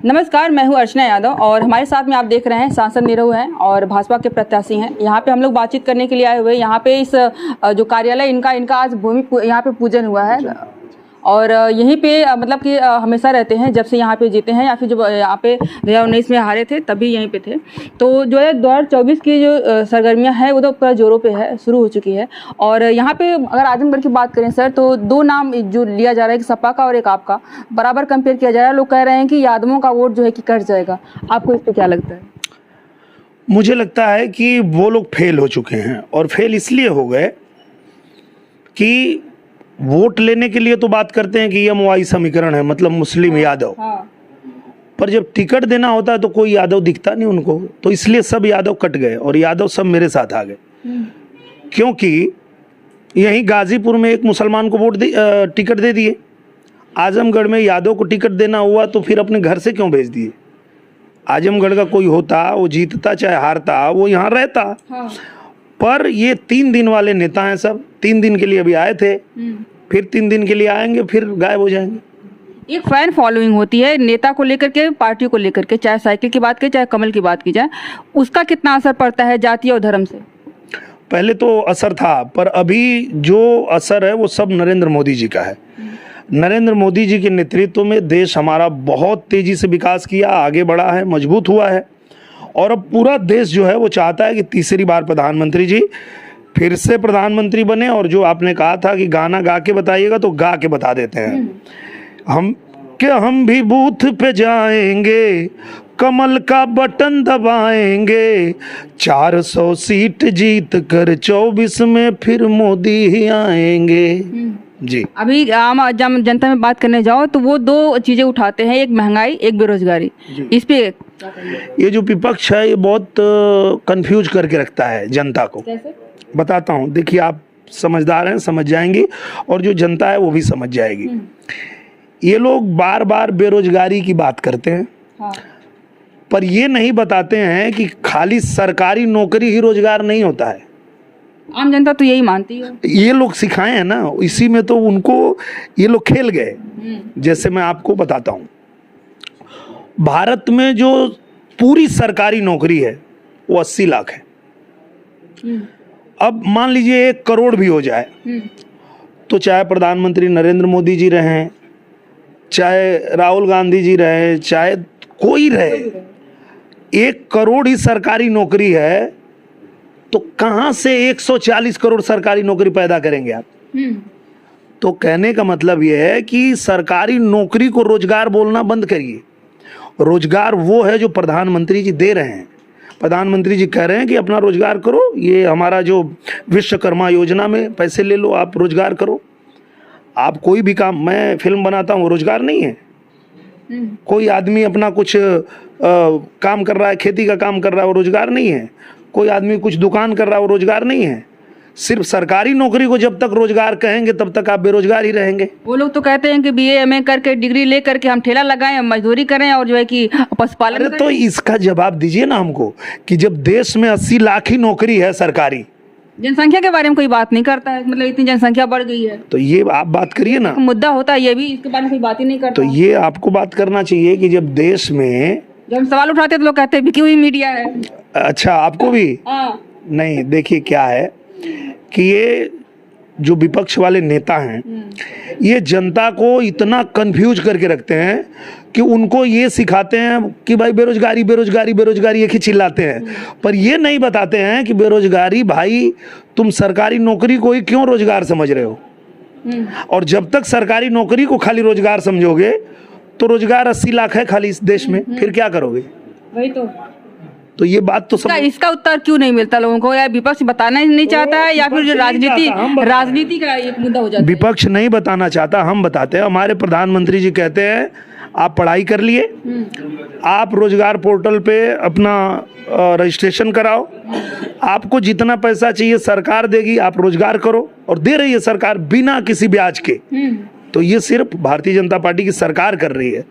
नमस्कार, मैं हूं अर्चना यादव और हमारे साथ में आप देख रहे हैं सांसद नीरव हैं और भाजपा के प्रत्याशी हैं। यहाँ पे हम लोग बातचीत करने के लिए आए हुए हैं। यहाँ पे इस जो कार्यालय इनका आज भूमि यहाँ पे पूजन हुआ है और यहीं पे मतलब कि हमेशा रहते हैं जब से यहाँ पे जीते हैं या फिर जब यहाँ पे 2019 में हारे थे तभी यहीं पे थे। तो जो है 2024 की जो सरगर्मियाँ हैं वो तो पूरा जोरों पे है, शुरू हो चुकी है। और यहाँ पे अगर आजमगढ़ की बात करें सर तो दो नाम जो लिया जा रहा है, एक सपा का और एक आपका, बराबर कंपेयर किया जा रहा है। लोग कह रहे हैं कि यादवों का वोट जो है कि कट जाएगा। आपको इस पर क्या लगता है? मुझे लगता है कि वो लोग फेल हो चुके हैं और फेल इसलिए हो गए कि वोट लेने के लिए तो बात करते हैं कि MOI समीकरण है, मतलब मुस्लिम यादव। पर जब टिकट देना होता है तो कोई यादव दिखता नहीं उनको, तो इसलिए सब यादव कट गए और यादव सब मेरे साथ आ गए। क्योंकि यहीं गाजीपुर में एक मुसलमान को टिकट दे दिए, आजमगढ़ में यादव को टिकट देना हुआ तो फिर अपने घर से क्यों भेज दिए? आजमगढ़ का कोई होता, वो जीतता चाहे हारता, वो यहाँ रहता। पर ये 3 दिन वाले नेता हैं, सब 3 दिन के लिए अभी आए थे, फिर 3 दिन के लिए आएंगे, फिर गायब हो जाएंगे। एक फैन फॉलोइंग होती है नेता को लेकर के, पार्टी को लेकर के, चाहे साइकिल की बात की चाहे कमल की बात की जाए, उसका कितना असर पड़ता है जाति और धर्म से? पहले तो असर था, पर अभी जो असर है वो सब नरेंद्र मोदी जी का है। नरेंद्र मोदी जी के नेतृत्व में देश हमारा बहुत तेजी से विकास किया, आगे बढ़ा है, मजबूत हुआ है और अब पूरा देश जो है वो चाहता है कि तीसरी बार प्रधानमंत्री जी फिर से प्रधानमंत्री बने। और जो आपने कहा था कि गाना गा के बताइएगा, तो गा के बता देते हैं हम भी बूथ पे जाएंगे, कमल का बटन दबाएंगे, 400 सीट जीत कर 24 में फिर मोदी ही आएंगे। जी, अभी आम जनता में बात करने जाओ तो वो 2 चीजें उठाते हैं, एक महंगाई, एक बेरोजगारी। इस पे ये जो विपक्ष है ये बहुत कंफ्यूज करके रखता है जनता को। कैसे? बताता हूँ, देखिए आप समझदार हैं, समझ जाएंगी और जो जनता है वो भी समझ जाएगी। ये लोग बार बार बेरोजगारी की बात करते हैं। हाँ। पर ये नहीं बताते हैं कि खाली सरकारी नौकरी ही रोजगार नहीं होता है। आम जनता तो यही मानती है। ये लोग सिखाए हैं ना, इसी में तो उनको ये लोग खेल गए। जैसे मैं आपको बताता हूँ, भारत में जो पूरी सरकारी नौकरी है वो 80 लाख है। अब मान लीजिए 1 करोड़ भी हो जाए तो चाहे प्रधानमंत्री नरेंद्र मोदी जी रहें, चाहे राहुल गांधी जी रहे, चाहे कोई रहे, 1 करोड़ ही सरकारी नौकरी है तो कहां से 140 करोड़ सरकारी नौकरी पैदा करेंगे आप? तो कहने का मतलब यह है कि सरकारी नौकरी को रोजगार बोलना बंद करिए। रोजगार वो है जो प्रधानमंत्री जी दे रहे हैं। प्रधानमंत्री जी कह रहे हैं कि अपना रोजगार करो, ये हमारा जो विश्वकर्मा योजना में पैसे ले लो, आप रोजगार करो। आप कोई भी काम, मैं फिल्म बनाता हूँ, रोजगार नहीं है। कोई आदमी अपना कुछ काम कर रहा है, खेती का काम कर रहा है, वो रोजगार नहीं है। कोई आदमी कुछ दुकान कर रहा है, वो रोजगार नहीं है। सिर्फ सरकारी नौकरी को जब तक रोजगार कहेंगे तब तक आप बेरोजगार ही रहेंगे। वो लोग तो कहते हैं कि BA MA करके डिग्री ले करके हम ठेला लगाएं, मजदूरी करें और जो है कि पशुपालन करें। तो इसका जवाब दीजिए ना हमको कि जब देश में 80 लाख ही नौकरी है सरकारी, जनसंख्या के बारे में कोई बात नहीं करता है। मतलब इतनी जनसंख्या बढ़ गई है तो ये आप बात करिए ना। मुद्दा होता है ये भी, इसके बारे में कोई बात ही नहीं करता। तो ये आपको बात करना चाहिए कि जब देश में, जब हम सवाल उठाते तो लोग कहते हैं बिकी हुई मीडिया है। अच्छा, आपको भी? नहीं, देखिए क्या है कि ये जो विपक्ष वाले नेता हैं ये जनता को इतना कंफ्यूज करके रखते हैं कि उनको ये सिखाते हैं कि भाई बेरोजगारी बेरोजगारी बेरोजगारी, एक ही चिल्लाते हैं। पर ये नहीं बताते हैं कि बेरोजगारी, भाई तुम सरकारी नौकरी को ही क्यों रोजगार समझ रहे हो? और जब तक सरकारी नौकरी को खाली रोजगार समझोगे तो रोजगार 80 लाख है खाली इस देश में, फिर क्या करोगे? वही तो ये बात तो इसका उत्तर क्यों नहीं मिलता लोगों को? या विपक्ष बताना ही नहीं चाहता है या फिर जो राजनीति का एक मुद्दा हो जाता है? विपक्ष नहीं बताना चाहता, हम बताते हैं। हमारे प्रधानमंत्री जी कहते हैं आप पढ़ाई कर लिए, आप रोजगार पोर्टल पे अपना रजिस्ट्रेशन कराओ, आपको जितना पैसा चाहिए सरकार देगी, आप रोजगार करो। और दे रही है सरकार बिना किसी ब्याज के। तो ये सिर्फ भारतीय जनता पार्टी की सरकार कर रही है।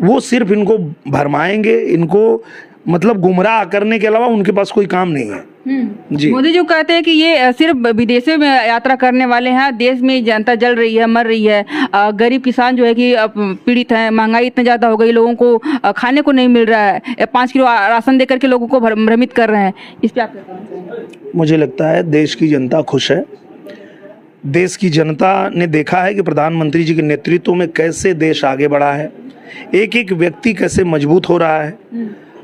वो सिर्फ इनको भरमाएंगे, इनको मतलब गुमराह करने के अलावा उनके पास कोई काम नहीं है। जी। मोदी जी कहते हैं कि ये सिर्फ विदेशों में यात्रा करने वाले हैं, देश में जनता जल रही है, मर रही है, गरीब किसान जो है कि पीड़ित हैं, महंगाई इतना ज़्यादा हो गई, लोगों को खाने को नहीं मिल रहा है, 5 किलो राशन दे करके लोगों को भ्रमित कर रहे हैं। इस पर आप क्या कहना चाहेंगे? मुझे लगता है देश की जनता खुश है। देश की जनता ने देखा है कि प्रधानमंत्री जी के नेतृत्व में कैसे देश आगे बढ़ा है, एक एक व्यक्ति कैसे मजबूत हो रहा है,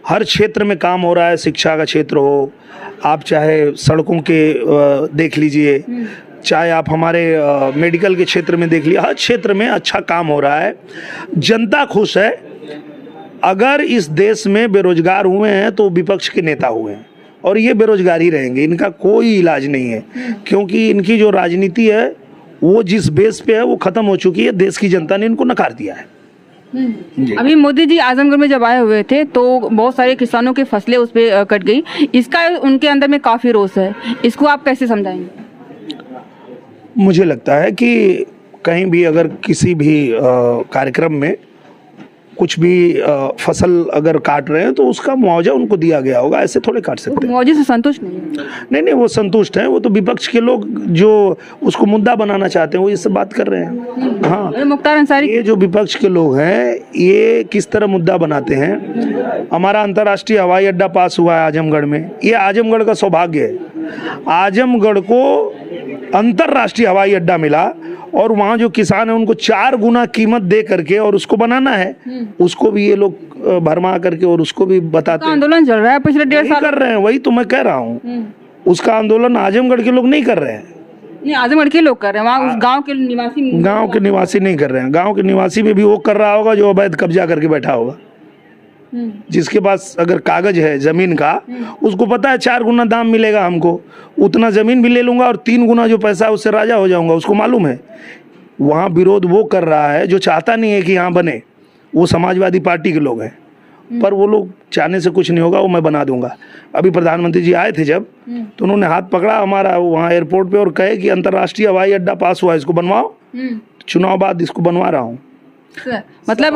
हर क्षेत्र में काम हो रहा है। शिक्षा का क्षेत्र हो, आप चाहे सड़कों के देख लीजिए, चाहे आप हमारे मेडिकल के क्षेत्र में देख लीजिए, हर क्षेत्र में अच्छा काम हो रहा है। जनता खुश है। अगर इस देश में बेरोजगार हुए हैं तो विपक्ष के नेता हुए हैं, और ये बेरोजगार ही रहेंगे, इनका कोई इलाज नहीं है, क्योंकि इनकी जो राजनीति है वो जिस बेस पे है वो खत्म हो चुकी है। देश की जनता ने इनको नकार दिया है। अभी मोदी जी आजमगढ़ में जब आए हुए थे तो बहुत सारे किसानों की फसलें उस पर कट गई, इसका उनके अंदर में काफ़ी रोष है, इसको आप कैसे समझाएंगे? मुझे लगता है कि कहीं भी अगर किसी भी कार्यक्रम में कुछ भी फसल अगर काट रहे हैं तो उसका मुआवजा उनको दिया गया होगा, ऐसे थोड़े काट सकते हैं। मुआवजे से संतुष्ट नहीं है? नहीं, वो संतुष्ट हैं। वो तो विपक्ष के लोग जो उसको मुद्दा बनाना चाहते हैं वो इससे बात कर रहे हैं। हाँ, मुख्तार अंसारी, ये जो विपक्ष के लोग हैं ये किस तरह मुद्दा बनाते हैं। हमारा अंतर्राष्ट्रीय हवाई अड्डा पास हुआ है आजमगढ़ में, ये आजमगढ़ का सौभाग्य है। आजमगढ़ को अंतर्राष्ट्रीय हवाई अड्डा मिला और वहाँ जो किसान है उनको 4 गुना कीमत दे करके और उसको बनाना है, उसको भी ये लोग भरमा करके और उसको भी बताते हैं। आंदोलन चल रहा है पिछले 1.5 साल कर रहे हैं, वही तो मैं कह रहा हूँ। उसका आंदोलन आजमगढ़ के लोग नहीं कर रहे हैं, नहीं आजमगढ़ के लोग कर रहे हैं, वहाँ उस गांव के निवासी नहीं कर रहे हैं। गांव के निवासी में भी वो कर रहा होगा जो अवैध कब्जा करके बैठा होगा। जिसके पास अगर कागज है जमीन का, उसको पता है 4 गुना दाम मिलेगा हमको, उतना जमीन भी ले लूंगा और 3 गुना जो पैसा है उससे राजा हो जाऊंगा, उसको मालूम है। वहाँ विरोध वो कर रहा है जो चाहता नहीं है कि यहाँ बने, वो समाजवादी पार्टी के लोग हैं, पर वो लोग चाहने से कुछ नहीं होगा, वो मैं बना दूंगा। अभी प्रधानमंत्री जी आए थे जब, तो उन्होंने हाथ पकड़ा हमारा वहाँ एयरपोर्ट पे और कहे कि अंतर्राष्ट्रीय हवाई अड्डा पास हुआ, इसको बनवाओ, चुनाव बाद इसको बनवा रहा हूँ। मतलब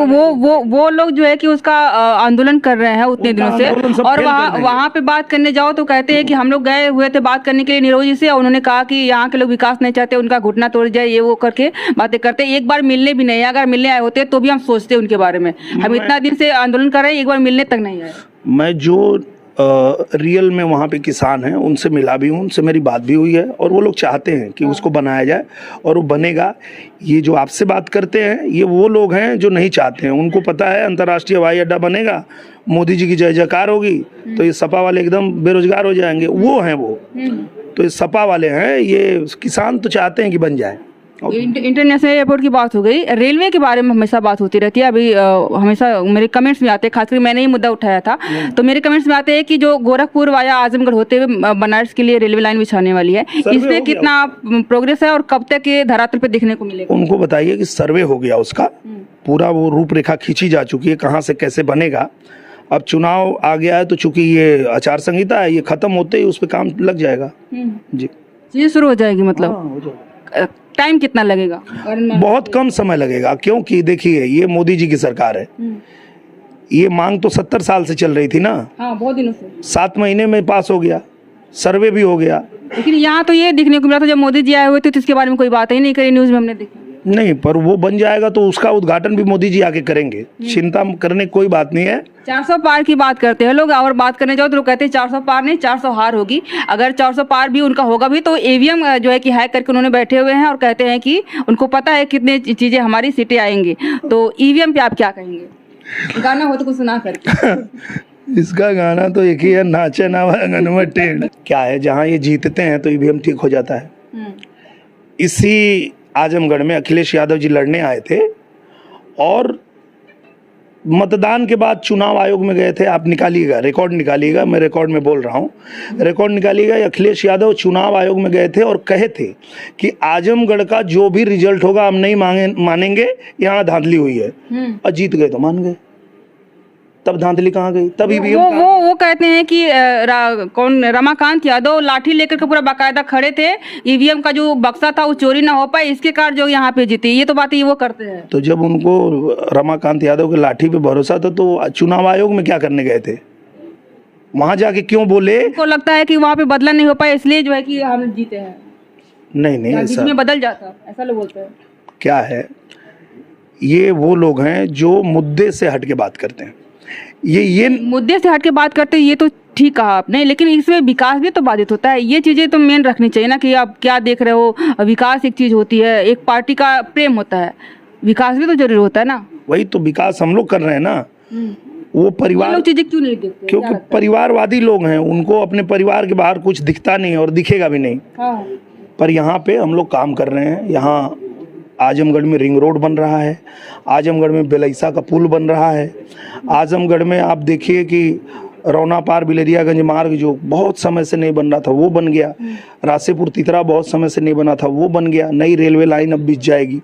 वो लोग जो है कि उसका आंदोलन कर रहे हैं उतने दिनों से, और वहाँ पे बात करने जाओ तो कहते हैं कि हम लोग गए हुए थे बात करने के लिए नीरव जी से, और उन्होंने कहा कि यहाँ के लोग विकास नहीं चाहते, उनका घुटना तोड़ जाए, ये वो करके बातें करते हैं। एक बार मिलने भी नहीं, अगर मिलने आए होते तो भी हम सोचते उनके बारे में। हम इतना दिन से आंदोलन कर रहे हैं, एक बार मिलने तक नहीं आए। मैं जो रियल में वहाँ पे किसान हैं उनसे मिला भी हूँ, उनसे मेरी बात भी हुई है, और वो लोग चाहते हैं कि उसको बनाया जाए और वो बनेगा। ये जो आपसे बात करते हैं ये वो लोग हैं जो नहीं चाहते हैं, उनको पता है अंतर्राष्ट्रीय हवाई अड्डा बनेगा, मोदी जी की जय जयकार होगी, तो ये सपा वाले एकदम बेरोजगार हो जाएंगे। वो हैं वो, तो ये सपा वाले हैं, ये किसान तो चाहते हैं कि बन जाए। इंटरनेशनल एयरपोर्ट की बात हो गई, रेलवे के बारे में हमेशा बात होती रहती है। अभी हमेशा मेरे कमेंट्स में आते हैं, खासकर मैंने ही मुद्दा उठाया था, तो मेरे कमेंट्स में आते हैं कि जो गोरखपुर वाया आजमगढ़ होते हुए बनारस के लिए रेलवे लाइन बिछाने वाली है, इस पे कितना प्रोग्रेस है और कब तक ये धरातल पे देखने को मिलेगा? उनको बताइए कि सर्वे हो गया उसका, पूरा वो रूपरेखा खींची जा चुकी है कहाँ से कैसे बनेगा। अब चुनाव आ गया है तो चूंकि ये आचार संहिता है, ये खत्म होते ही उस पर काम लग जाएगा। जी, ये शुरू हो जाएगी। मतलब टाइम कितना लगेगा? बहुत कम समय लगेगा, क्योंकि देखिए ये मोदी जी की सरकार है। ये मांग तो 70 साल से चल रही थी ना। हाँ, बहुत दिनों से। 7 महीने में पास हो गया, सर्वे भी हो गया। लेकिन यहाँ तो ये दिखने को मिला था जब मोदी जी आए हुए थे तो इसके बारे में कोई बात ही नहीं करी, न्यूज में हमने देखा नहीं, पर वो बन जाएगा तो उसका उद्घाटन भी मोदी जी आके करेंगे, चिंता करने की कोई बात नहीं है। 400 पार की बात करते हैं लोग, और बात करने जाओ तो लोग कहते हैं 400 पार नहीं 400 हार होगी। अगर 400 पार भी उनका होगा भी तो ईवीएम जो है कि हैक करके उन्होंने बैठे हुए हैं और कहते हैं कि उनको पता है कितने चीजें हमारी सीटें आएंगी। तो ईवीएम पे आप क्या कहेंगे? गाना हो तो कुछ सुना करके। इसका गाना तो एक ही है, नाचे ना वांगन टेढ़। क्या है, जहाँ ये जीतते हैं तो ईवीएम ठीक हो जाता है। इसी आजमगढ़ में अखिलेश यादव जी लड़ने आए थे और मतदान के बाद चुनाव आयोग में गए थे। आप निकालिएगा, रिकॉर्ड निकालिएगा, मैं रिकॉर्ड में बोल रहा हूँ, रिकॉर्ड निकालिएगा। अखिलेश यादव चुनाव आयोग में गए थे और कहे थे कि आजमगढ़ का जो भी रिजल्ट होगा हम नहीं मानेंगे, यहाँ धांधली हुई है। और जीत गए तो मान गए, तब धांधली कहाँ गई? तभी भी वो कहते हैं कि कौन रमाकांत यादव लाठी लेकर के पूरा बाकायदा खड़े थे, ईवीएम का जो बक्सा था वो चोरी ना हो पाए, इसके कारण जो यहाँ पे जीती। ये तो बात वो करते हैं। तो जब उनको रमाकांत यादव के लाठी पे भरोसा था तो चुनाव आयोग में क्या करने गए थे? वहां जाके क्यों बोले? उनको लगता है कि वहाँ पे बदला नहीं हो पाया इसलिए जो है कि हम जीते हैं, नहीं बीच ऐसा में बदल जाता, ऐसा लोग बोलते हैं। क्या है, ये वो लोग हैं जो मुद्दे से हट के बात करते हैं। ये मुद्दे से हट के बात करते हैं, ये तो ठीक कहा आपने, लेकिन इसमें विकास भी तो बाधित होता है। ये चीजें तो मेन रखनी चाहिए ना कि आप क्या देख रहे हो। विकास एक चीज होती है, एक पार्टी का प्रेम होता है, विकास भी तो जरूरी होता है ना। वही तो विकास हम लोग कर रहे हैं ना। वो परिवार लोग चीजें क्यों नहीं देखते? क्योंकि परिवारवादी लोग हैं, उनको अपने परिवार के बाहर कुछ दिखता नहीं और दिखेगा भी नहीं। हाँ। पर यहाँ पे हम लोग काम कर रहे हैं। यहाँ आजमगढ़ में रिंग रोड बन रहा है, आजमगढ़ में बेलैसा का पुल बन रहा है, आजमगढ़ में आप देखिए कि रौना पार बिलरियागंज मार्ग जो बहुत समय से नहीं बन रहा था वो बन गया, रासेपुर तितरा बहुत समय से नहीं बना था वो बन गया, नई रेलवे लाइन अब बिछ जाएगी,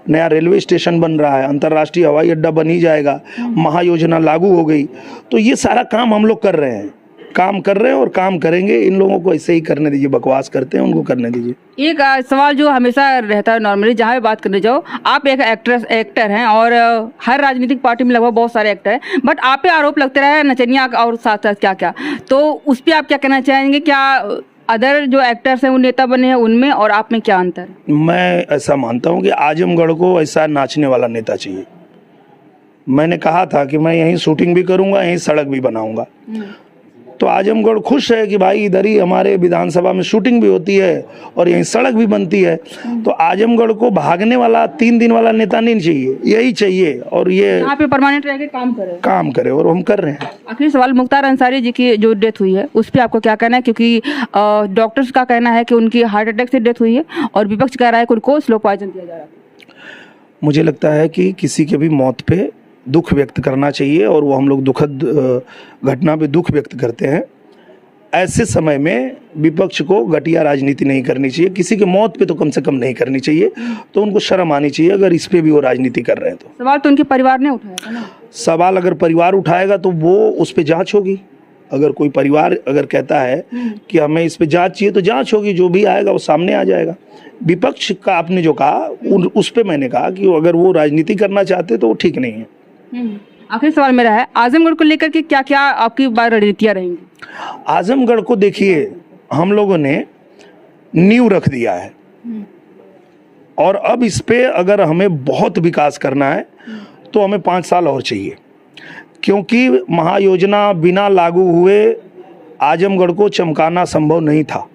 नया रेलवे स्टेशन बन रहा है, अंतर्राष्ट्रीय हवाई अड्डा बन ही जाएगा, महायोजना लागू हो गई। तो ये सारा काम हम लोग कर रहे हैं, काम कर रहे हैं और काम करेंगे। इन लोगों को ऐसे ही करने दीजिए, बकवास करते हैं उनको करने दीजिए। एक सवाल जो हमेशा रहता है नॉर्मली जहाँ भी बात करने जाओ, आप एक एक्टर हैं और हर राजनीतिक पार्टी में लगभग बहुत सारे एक्टर हैं, बट आप पे आरोप लगते रहे नचनिया और साथ साथ क्या क्या, तो उस पर आप क्या कहना चाहेंगे? क्या अदर जो एक्टर्स हैं वो नेता बने हैं उनमें और आप में क्या अंतर? मैं ऐसा मानता हूँ कि आजमगढ़ को ऐसा नाचने वाला नेता चाहिए। मैंने कहा था कि मैं यहीं शूटिंग भी करूँगा, यहीं सड़क भी बनाऊँगा। तो आजमगढ़ खुश है कि भाई इधर ही हमारे विधानसभा में शूटिंग भी होती है और यहीं सड़क भी बनती है। तो आजमगढ़ को भागने वाला 3 दिन वाला नेता नहीं चाहिए, यही चाहिए। और ये यहाँ पे परमानेंट रह के काम करे और हम कर रहे हैं। आखिरी सवाल, मुख्तार अंसारी जी की जो डेथ हुई है उस पर आपको क्या कहना है? क्योंकि डॉक्टर्स का कहना है कि उनकी हार्ट अटैक से डेथ हुई है और विपक्ष कह रहा है कि उनको स्लो पॉइजन दिया जा रहा है। मुझे लगता है कि किसी के भी मौत पे दुख व्यक्त करना चाहिए और वो हम लोग दुखद घटना पे दुख व्यक्त करते हैं। ऐसे समय में विपक्ष को घटिया राजनीति नहीं करनी चाहिए, किसी के मौत पे तो कम से कम नहीं करनी चाहिए। तो उनको शर्म आनी चाहिए अगर इस पे भी वो राजनीति कर रहे हैं। तो सवाल तो उनके परिवार ने उठाया था ना। सवाल अगर परिवार उठाएगा तो वो उस पर जांच होगी। अगर कोई परिवार अगर कहता है कि हमें इस पे जांच चाहिए तो जांच होगी, जो भी आएगा वो सामने आ जाएगा। विपक्ष का आपने जो कहा उस पर मैंने कहा कि अगर वो राजनीति करना चाहते तो वो ठीक नहीं है। आखिरी सवाल मेरा है, आजमगढ़ को लेकर के क्या क्या आपकी रणनीतियां रहेंगी? आजमगढ़ को देखिए, हम लोगों ने नींव रख दिया है और अब इस पे अगर हमें बहुत विकास करना है तो हमें 5 साल और चाहिए, क्योंकि महायोजना बिना लागू हुए आजमगढ़ को चमकाना संभव नहीं था।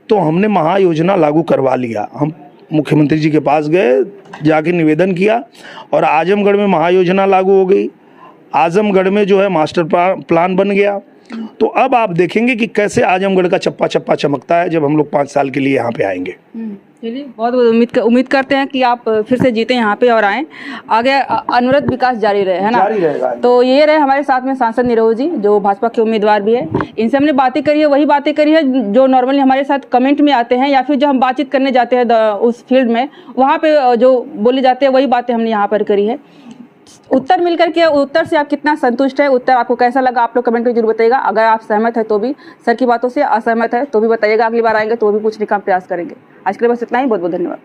तो हमने महायोजना लागू करवा लिया। हम मुख्यमंत्री जी के पास गए, जाके निवेदन किया और आजमगढ़ में महायोजना लागू हो गई। आजमगढ़ में जो है मास्टर प्लान बन गया। तो अब आप देखेंगे कि कैसे आजमगढ़ का चप्पा चप्पा चमकता है जब हम लोग 5 साल के लिए यहाँ पे आएंगे। चलिए, बहुत बहुत उम्मीद करते हैं कि आप फिर से जीते यहाँ पे और आएँ, आगे अनवरत विकास जारी रहे, है ना? जारी रहेगा। तो ये रहे हमारे साथ में सांसद नीरव जी, जो भाजपा के उम्मीदवार भी है। इनसे हमने बातें करी है, वही बातें करी है जो नॉर्मली हमारे साथ कमेंट में आते हैं या फिर जो हम बातचीत करने जाते हैं उस फील्ड में, वहाँ पे जो बोले जाते हैं वही बातें हमने यहाँ पर करी है। उत्तर मिलकर के, उत्तर से आप कितना संतुष्ट है, उत्तर आपको कैसा लगा, आप लोग कमेंट में जरूर बताइएगा। अगर आप सहमत है तो भी, सर की बातों से असहमत है तो भी बताइएगा, अगली बार आएंगे तो भी पूछने का प्रयास करेंगे। आज के लिए बस इतना ही, बहुत बहुत धन्यवाद।